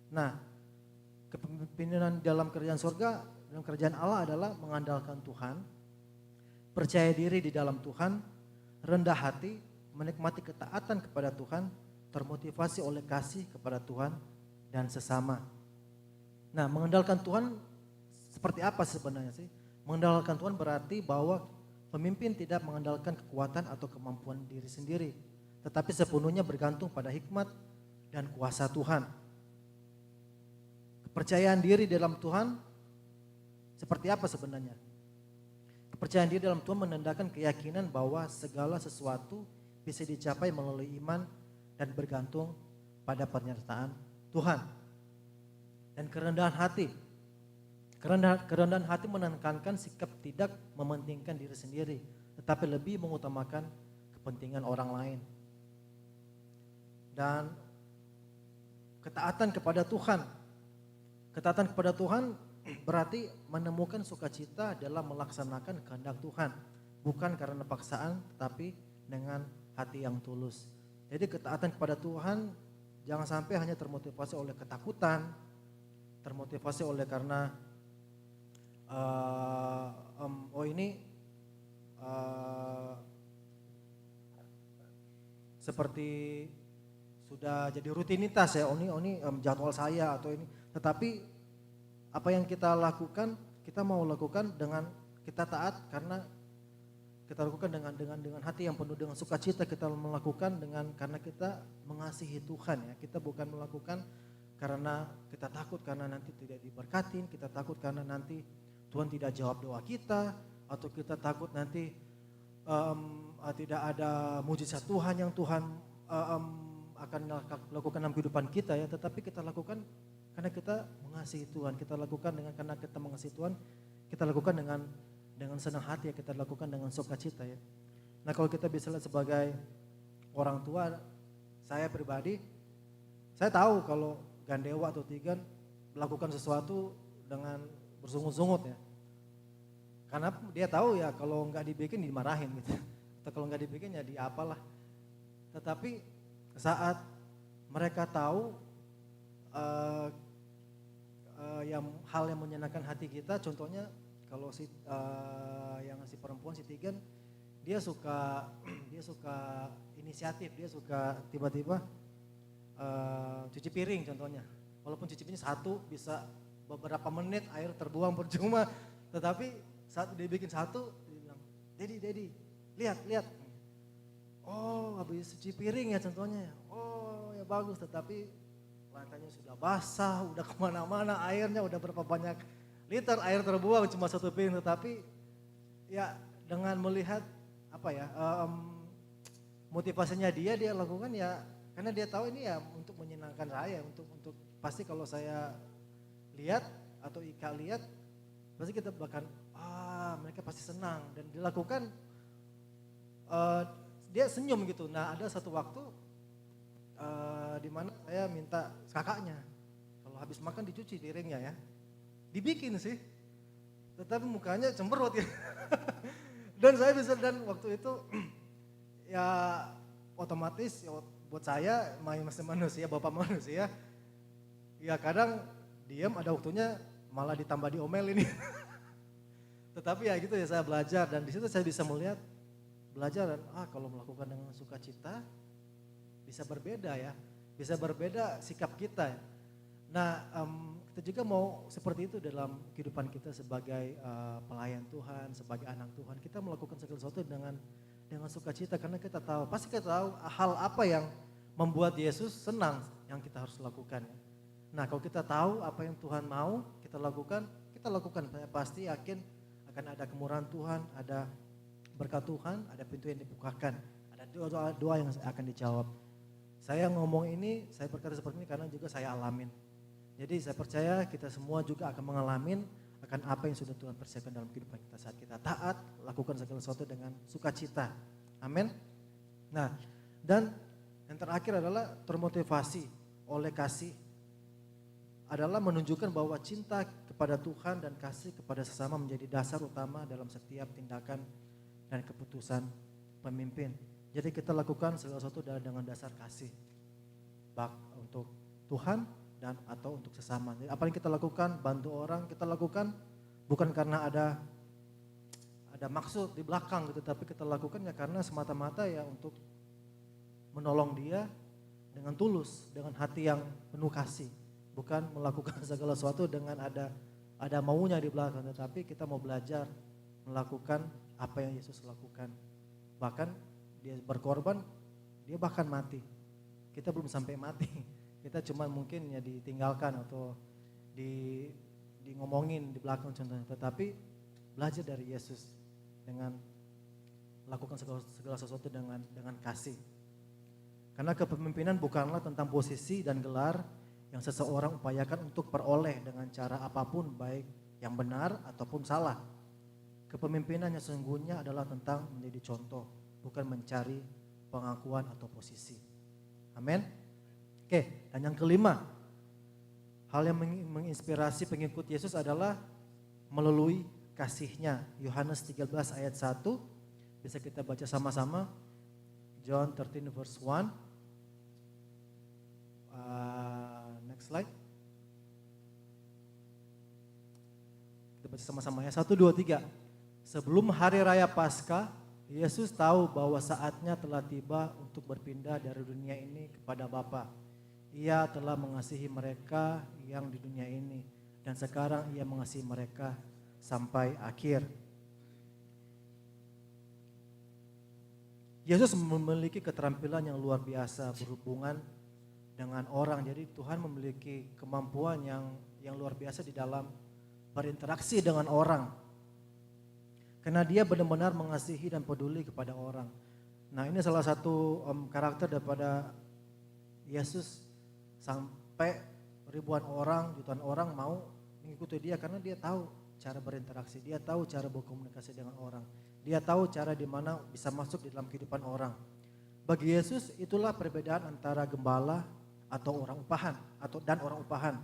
Nah kepemimpinan dalam kerajaan surga, dalam kerajaan Allah adalah mengandalkan Tuhan, percaya diri di dalam Tuhan, rendah hati, menikmati ketaatan kepada Tuhan, termotivasi oleh kasih kepada Tuhan dan sesama. Nah mengandalkan Tuhan seperti apa sebenarnya sih? Mengandalkan Tuhan berarti bahwa pemimpin tidak mengandalkan kekuatan atau kemampuan diri sendiri, tetapi sepenuhnya bergantung pada hikmat dan kuasa Tuhan. Kepercayaan diri dalam Tuhan seperti apa sebenarnya? Kepercayaan diri dalam Tuhan menandakan keyakinan bahwa segala sesuatu bisa dicapai melalui iman dan bergantung pada pernyataan Tuhan. Dan kerendahan hati. Kerendahan hati menekankan sikap tidak mementingkan diri sendiri, tetapi lebih mengutamakan kepentingan orang lain. Dan ketaatan kepada Tuhan. Ketaatan kepada Tuhan berarti menemukan sukacita dalam melaksanakan kehendak Tuhan. Bukan karena paksaan, tetapi dengan hati yang tulus. Jadi ketaatan kepada Tuhan jangan sampai hanya termotivasi oleh ketakutan, termotivasi oleh karena seperti sudah jadi rutinitas ya, ini jadwal saya atau ini. Tetapi apa yang kita lakukan, kita mau lakukan dengan kita taat karena kita lakukan dengan hati yang penuh dengan sukacita, kita melakukan karena kita mengasihi Tuhan ya. Kita bukan melakukan karena kita takut karena nanti tidak diberkatin, kita takut karena nanti Tuhan tidak jawab doa kita, atau kita takut nanti tidak ada mujizat Tuhan yang Tuhan akan lakukan dalam kehidupan kita ya. Tetapi kita lakukan karena kita mengasihi Tuhan, kita lakukan karena kita mengasihi Tuhan, kita lakukan dengan senang hati ya, kita lakukan dengan sukacita ya. Nah kalau kita bisa lihat sebagai orang tua, saya pribadi, saya tahu kalau Gandewa atau Tigan melakukan sesuatu dengan bersungut-sungut ya. Karena dia tahu ya kalau nggak dibikin dimarahin gitu. Atau kalau nggak dibikin ya diapalah. Tetapi saat mereka tahu hal yang menyenangkan hati kita, contohnya kalau yang si perempuan si Tigan, dia suka inisiatif, dia suka tiba-tiba cuci piring contohnya. Walaupun cuci piring satu bisa beberapa menit air terbuang percuma, tetapi saat dia bikin satu, dia bilang, Dedi, lihat. Oh habis cuci piring ya contohnya, oh ya bagus, tetapi lantainya sudah basah, udah kemana-mana airnya, udah berapa banyak liter air terbuang cuma satu piring. Tetapi ya dengan melihat motivasinya dia lakukan ya karena dia tahu ini ya untuk menyenangkan saya, untuk pasti kalau saya lihat atau Ika lihat pasti kita bahkan mereka pasti senang dan dilakukan, dia senyum gitu. Nah ada satu waktu di mana saya minta kakaknya kalau habis makan dicuci piringnya ya, dibikin sih, tetapi mukanya cemberut ya. Dan saya bisa, dan waktu itu ya otomatis ya, buat saya masih manusia, bapak manusia, ya kadang diam, ada waktunya malah ditambah diomel ini. Tetapi ya gitu ya, saya belajar dan di situ saya bisa melihat belajar dan kalau melakukan dengan sukacita bisa berbeda ya, bisa berbeda sikap kita ya. Nah kita juga mau seperti itu dalam kehidupan kita sebagai pelayan Tuhan, sebagai anak Tuhan. Kita melakukan segala sesuatu dengan sukacita karena kita tahu, pasti kita tahu hal apa yang membuat Yesus senang yang kita harus lakukan. Nah kalau kita tahu apa yang Tuhan mau kita lakukan. Saya pasti yakin akan ada kemurahan Tuhan, ada berkat Tuhan, ada pintu yang dibukakan, ada doa yang akan dijawab. Saya ngomong ini, saya berkata seperti ini karena juga saya alamin. Jadi saya percaya kita semua juga akan mengalami akan apa yang sudah Tuhan persiapkan dalam kehidupan kita saat kita taat, lakukan segala sesuatu dengan sukacita. Amin. Nah, dan yang terakhir adalah termotivasi oleh kasih, adalah menunjukkan bahwa cinta kepada Tuhan dan kasih kepada sesama menjadi dasar utama dalam setiap tindakan dan keputusan pemimpin. Jadi kita lakukan segala sesuatu dengan dasar kasih, baik untuk Tuhan dan atau untuk sesama. Jadi apa yang kita lakukan, bantu orang, kita lakukan bukan karena ada maksud di belakang gitu, tapi kita lakukan ya karena semata-mata ya untuk menolong dia dengan tulus, dengan hati yang penuh kasih. Bukan melakukan segala sesuatu dengan ada maunya di belakang, tetapi kita mau belajar melakukan apa yang Yesus lakukan. Bahkan dia berkorban, dia bahkan mati. Kita belum sampai mati. Kita cuma mungkin ya ditinggalkan atau di ngomongin di belakang contohnya, tetapi belajar dari Yesus dengan lakukan segala sesuatu dengan kasih. Karena kepemimpinan bukanlah tentang posisi dan gelar yang seseorang upayakan untuk peroleh dengan cara apapun, baik yang benar ataupun salah. Kepemimpinan yang sesungguhnya adalah tentang menjadi contoh, bukan mencari pengakuan atau posisi. Amin. Oke, dan yang kelima, hal yang menginspirasi pengikut Yesus adalah melalui kasihnya. Yohanes 13 ayat 1, bisa kita baca sama-sama. John 13 verse 1. Next slide. Kita baca sama-sama ya. 1, 2, 3. Sebelum hari raya Paskah, Yesus tahu bahwa saatnya telah tiba untuk berpindah dari dunia ini kepada Bapa. Ia telah mengasihi mereka yang di dunia ini, dan sekarang ia mengasihi mereka sampai akhir. Yesus memiliki keterampilan yang luar biasa berhubungan dengan orang. Jadi Tuhan memiliki kemampuan yang luar biasa di dalam berinteraksi dengan orang. Karena dia benar-benar mengasihi dan peduli kepada orang. Nah, ini salah satu karakter daripada Yesus, sampai ribuan orang, jutaan orang mau mengikuti dia karena dia tahu cara berinteraksi, dia tahu cara berkomunikasi dengan orang. Dia tahu cara di mana bisa masuk di dalam kehidupan orang. Bagi Yesus itulah perbedaan antara gembala atau orang upahan dan orang upahan.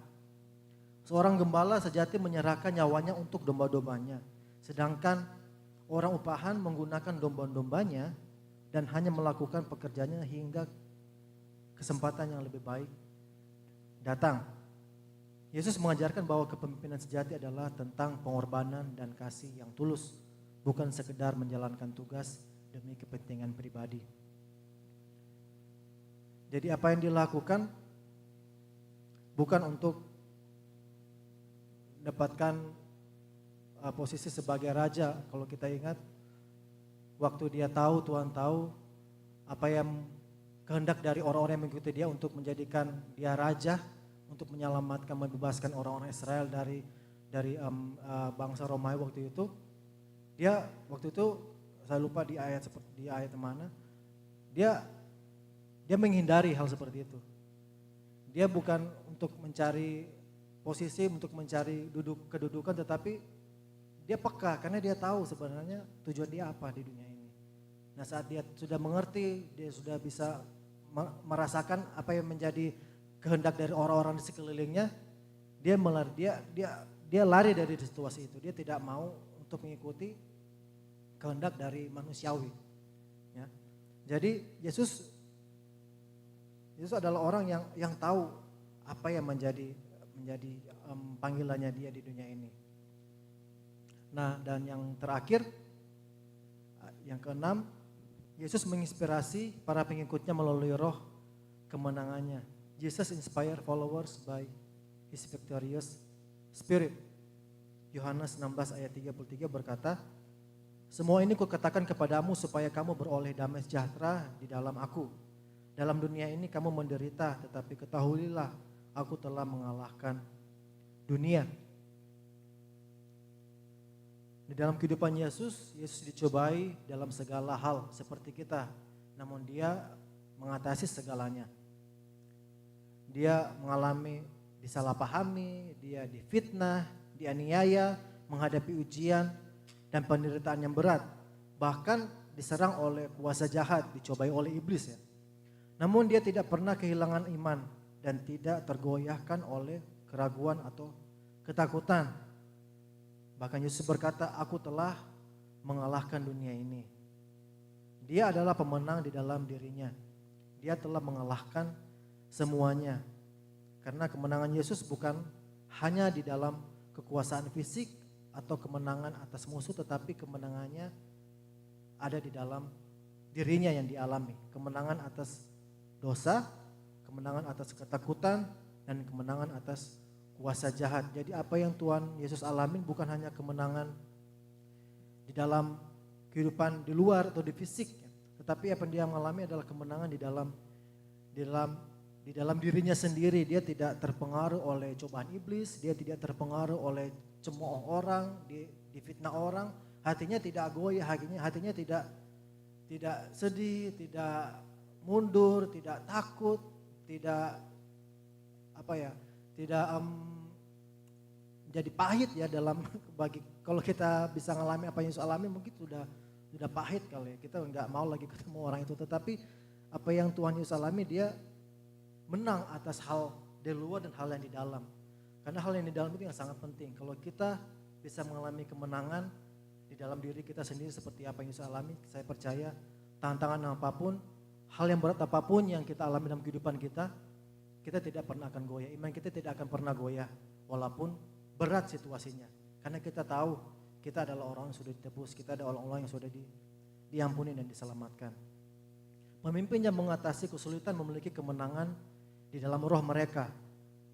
Seorang gembala sejati menyerahkan nyawanya untuk domba-dombanya, sedangkan orang upahan menggunakan domba-dombanya dan hanya melakukan pekerjaannya hingga kesempatan yang lebih baik datang. Yesus mengajarkan bahwa kepemimpinan sejati adalah tentang pengorbanan dan kasih yang tulus, bukan sekedar menjalankan tugas demi kepentingan pribadi. Jadi apa yang dilakukan bukan untuk dapatkan posisi sebagai raja. Kalau kita ingat, waktu dia tahu, Tuhan tahu apa yang kehendak dari orang-orang yang mengikuti dia untuk menjadikan dia raja, untuk menyelamatkan, membebaskan orang-orang Israel dari bangsa Romawi waktu itu. Dia waktu itu, saya lupa di ayat mana, dia menghindari hal seperti itu. Dia bukan untuk mencari posisi, untuk mencari kedudukan, tetapi dia peka karena dia tahu sebenarnya tujuan dia apa di dunia ini. Nah, saat dia sudah mengerti, dia sudah bisa merasakan apa yang menjadi kehendak dari orang-orang di sekelilingnya, dia lari dari situasi itu. Dia tidak mau untuk mengikuti kehendak dari manusiawi. Ya. Jadi Yesus adalah orang yang tahu apa yang menjadi panggilannya dia di dunia ini. Nah, dan yang terakhir, yang keenam, Yesus menginspirasi para pengikutnya melalui roh kemenangannya. Jesus inspired followers by his victorious spirit. Yohanes 16 ayat 33 berkata, semua ini kukatakan kepadamu supaya kamu beroleh damai sejahtera di dalam aku. Dalam dunia ini kamu menderita, tetapi ketahuilah aku telah mengalahkan dunia. Di dalam kehidupan Yesus dicobai dalam segala hal seperti kita. Namun dia mengatasi segalanya. Dia mengalami disalahpahami, dia difitnah, dianiaya, menghadapi ujian dan penderitaan yang berat. Bahkan diserang oleh kuasa jahat, dicobai oleh iblis ya. Namun dia tidak pernah kehilangan iman dan tidak tergoyahkan oleh keraguan atau ketakutan. Bahkan Yesus berkata, aku telah mengalahkan dunia ini. Dia adalah pemenang di dalam dirinya. Dia telah mengalahkan semuanya. Karena kemenangan Yesus bukan hanya di dalam kekuasaan fisik atau kemenangan atas musuh, tetapi kemenangannya ada di dalam dirinya yang dialami. Kemenangan atas dosa, kemenangan atas ketakutan, dan kemenangan atas kuasa jahat. Jadi apa yang Tuhan Yesus alamin bukan hanya kemenangan di dalam kehidupan di luar atau di fisik, tetapi apa yang dia mengalami adalah kemenangan di dalam di dalam dirinya sendiri dia tidak terpengaruh oleh cobaan iblis, dia tidak terpengaruh oleh cemooh orang, difitnah orang, hatinya tidak goyah, hatinya tidak sedih, tidak mundur, tidak takut, tidak tidak jadi pahit ya dalam kalau kita bisa ngalami apa yang Yesus alami mungkin sudah pahit kali ya, kita nggak mau lagi ketemu orang itu, tetapi apa yang Tuhan Yesus alami dia menang atas hal di luar dan hal yang di dalam. Karena hal yang di dalam itu yang sangat penting. Kalau kita bisa mengalami kemenangan di dalam diri kita sendiri seperti apa yang Yesus alami, saya percaya tantangan apapun, hal yang berat apapun yang kita alami dalam kehidupan kita, kita tidak pernah akan goyah. Iman kita tidak akan pernah goyah walaupun berat situasinya. Karena kita tahu kita adalah orang yang sudah ditebus, kita adalah orang-orang yang sudah diampuni dan diselamatkan. Pemimpin yang mengatasi kesulitan memiliki kemenangan di dalam roh mereka.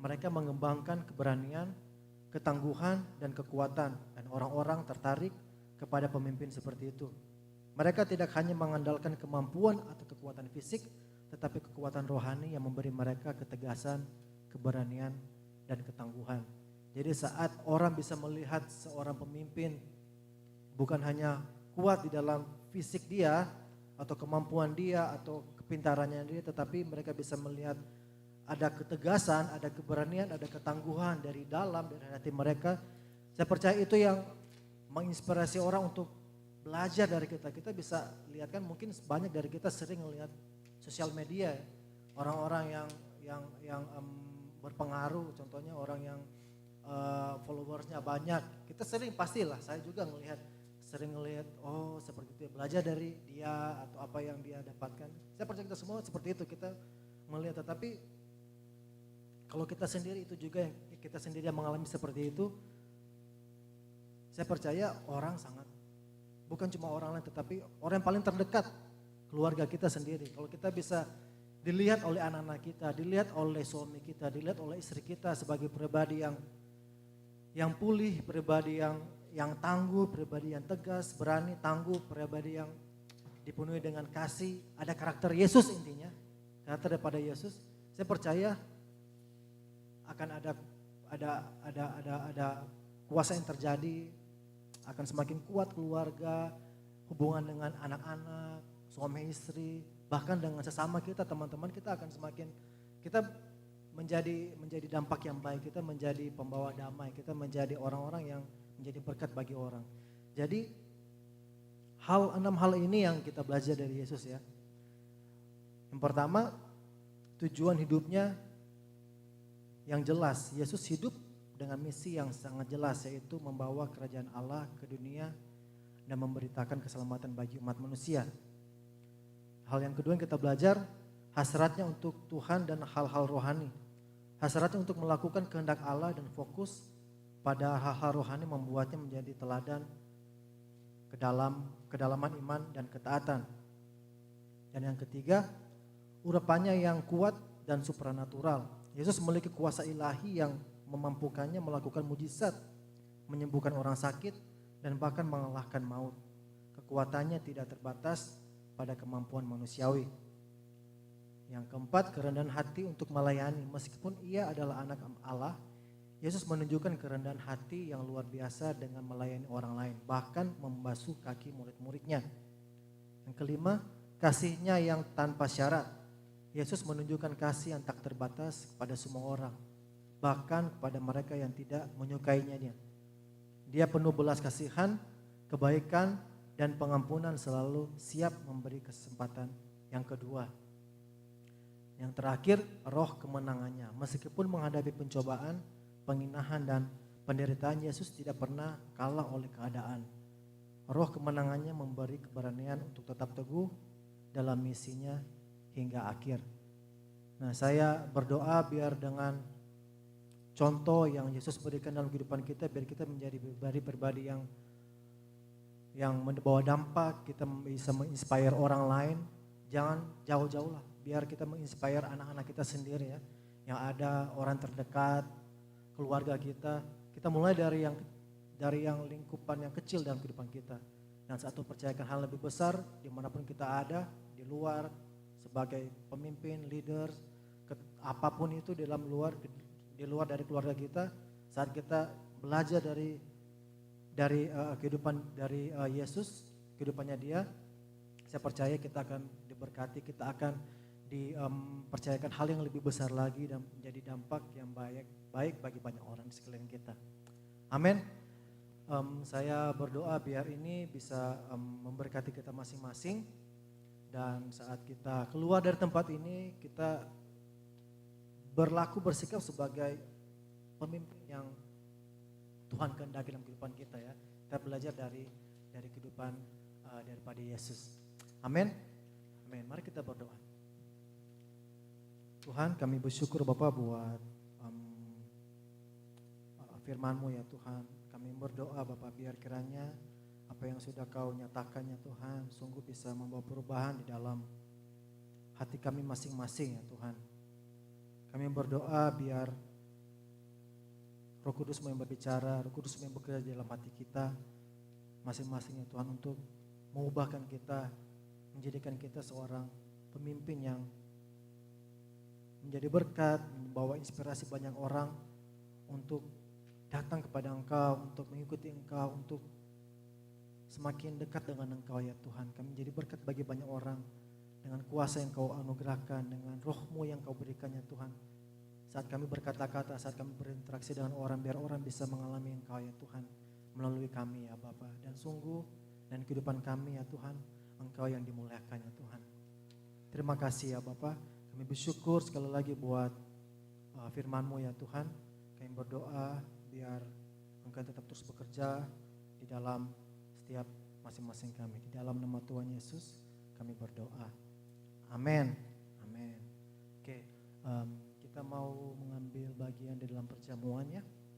Mereka mengembangkan keberanian, ketangguhan, dan kekuatan. Dan orang-orang tertarik kepada pemimpin seperti itu. Mereka tidak hanya mengandalkan kemampuan atau kekuatan fisik, tetapi kekuatan rohani yang memberi mereka ketegasan, keberanian, dan ketangguhan. Jadi saat orang bisa melihat seorang pemimpin bukan hanya kuat di dalam fisik dia, atau kemampuan dia, atau kepintarannya dia, tetapi mereka bisa melihat ada ketegasan, ada keberanian, ada ketangguhan dari dalam, dari hati mereka. Saya percaya itu yang menginspirasi orang untuk belajar dari kita. Kita bisa lihat kan mungkin banyak dari kita sering melihat sosial media, orang-orang yang berpengaruh, contohnya orang yang followersnya banyak. Kita sering pastilah, saya juga sering ngelihat, oh seperti itu, belajar dari dia atau apa yang dia dapatkan. Saya percaya kita semua seperti itu, kita melihat. Tetapi kalau kita sendiri itu juga yang kita sendiri yang mengalami seperti itu, saya percaya orang sangat, bukan cuma orang lain tetapi orang yang paling terdekat, keluarga kita sendiri. Kalau kita bisa dilihat oleh anak-anak kita, dilihat oleh suami kita, dilihat oleh istri kita sebagai pribadi yang pulih, pribadi yang tangguh, pribadi yang tegas, berani, tangguh, pribadi yang dipenuhi dengan kasih, ada karakter Yesus intinya, karakter daripada Yesus. Saya percaya akan ada kuasa yang terjadi, akan semakin kuat keluarga, hubungan dengan anak-anak, suami istri, bahkan dengan sesama kita, teman-teman kita akan semakin, kita menjadi dampak yang baik, kita menjadi pembawa damai, kita menjadi orang-orang yang menjadi berkat bagi orang. Jadi 6 hal ini yang kita belajar dari Yesus ya. Yang pertama, tujuan hidupnya yang jelas. Yesus hidup dengan misi yang sangat jelas, yaitu membawa kerajaan Allah ke dunia dan memberitakan keselamatan bagi umat manusia. Hal yang kedua yang kita belajar, hasratnya untuk Tuhan dan hal-hal rohani. Hasratnya untuk melakukan kehendak Allah dan fokus pada hal-hal rohani membuatnya menjadi teladan kedalaman iman dan ketaatan. Dan yang ketiga, urapannya yang kuat dan supranatural. Yesus memiliki kuasa ilahi yang memampukannya melakukan mujizat, menyembuhkan orang sakit, dan bahkan mengalahkan maut. Kekuatannya tidak terbatas pada kemampuan manusiawi. Yang keempat, kerendahan hati untuk melayani. Meskipun ia adalah anak Allah, Yesus menunjukkan kerendahan hati yang luar biasa dengan melayani orang lain, bahkan membasuh kaki murid-muridnya. Yang kelima, kasihnya yang tanpa syarat. Yesus menunjukkan kasih yang tak terbatas kepada semua orang, bahkan kepada mereka yang tidak menyukainya. Dia penuh belas kasihan, kebaikan, dan pengampunan, selalu siap memberi kesempatan yang kedua. Yang terakhir, roh kemenangannya. Meskipun menghadapi pencobaan, penghinaan, dan penderitaan, Yesus tidak pernah kalah oleh keadaan. Roh kemenangannya memberi keberanian untuk tetap teguh dalam misinya hingga akhir. Nah, saya berdoa biar dengan contoh yang Yesus berikan dalam kehidupan kita, biar kita menjadi pribadi yang membawa dampak, kita bisa menginspire orang lain. Jangan jauh-jauh lah, biar kita menginspire anak-anak kita sendiri ya, yang ada orang terdekat, keluarga kita. Kita mulai dari yang lingkupan yang kecil dalam kehidupan kita. Dan satu, percayakan hal lebih besar dimanapun kita ada, di luar, sebagai pemimpin, leader, apapun itu di luar dari keluarga kita, saat kita belajar dari kehidupan dari Yesus, kehidupannya dia, saya percaya kita akan diberkati, kita akan dipercayakan hal yang lebih besar lagi dan menjadi dampak yang baik bagi banyak orang di sekeliling kita. Amin. Saya berdoa biar ini bisa memberkati kita masing-masing, dan saat kita keluar dari tempat ini kita bersikap sebagai pemimpin yang Tuhan kehendaki dalam kehidupan kita ya. Kita belajar dari kehidupan daripada Yesus. Amin. Amin. Mari kita berdoa. Tuhan, kami bersyukur Bapa buat firman-Mu ya Tuhan. Kami berdoa Bapa biar kiranya apa yang sudah Kau nyatakan ya Tuhan sungguh bisa membawa perubahan di dalam hati kami masing-masing ya Tuhan. Kami berdoa biar Roh Kudus yang berbicara, Roh Kudus yang bekerja di dalam hati kita masing-masing ya Tuhan, untuk mengubahkan kita, menjadikan kita seorang pemimpin yang menjadi berkat, membawa inspirasi banyak orang untuk datang kepada Engkau, untuk mengikuti Engkau, untuk semakin dekat dengan Engkau ya Tuhan. Kami menjadi berkat bagi banyak orang dengan kuasa yang Kau anugerahkan, dengan Roh-Mu yang Kau berikan ya Tuhan. Saat kami berkata-kata, saat kami berinteraksi dengan orang, biar orang bisa mengalami Engkau ya Tuhan melalui kami ya Bapa. Dan sungguh dan kehidupan kami ya Tuhan, Engkau yang dimuliakan ya Tuhan. Terima kasih ya Bapa. Kami bersyukur sekali lagi buat firman-Mu ya Tuhan. Kami berdoa biar Engkau tetap terus bekerja di dalam setiap masing-masing kami. Di dalam nama Tuhan Yesus kami berdoa. Amin. Amin. Oke, kita mau mengambil bagian di dalam perjamuan ya.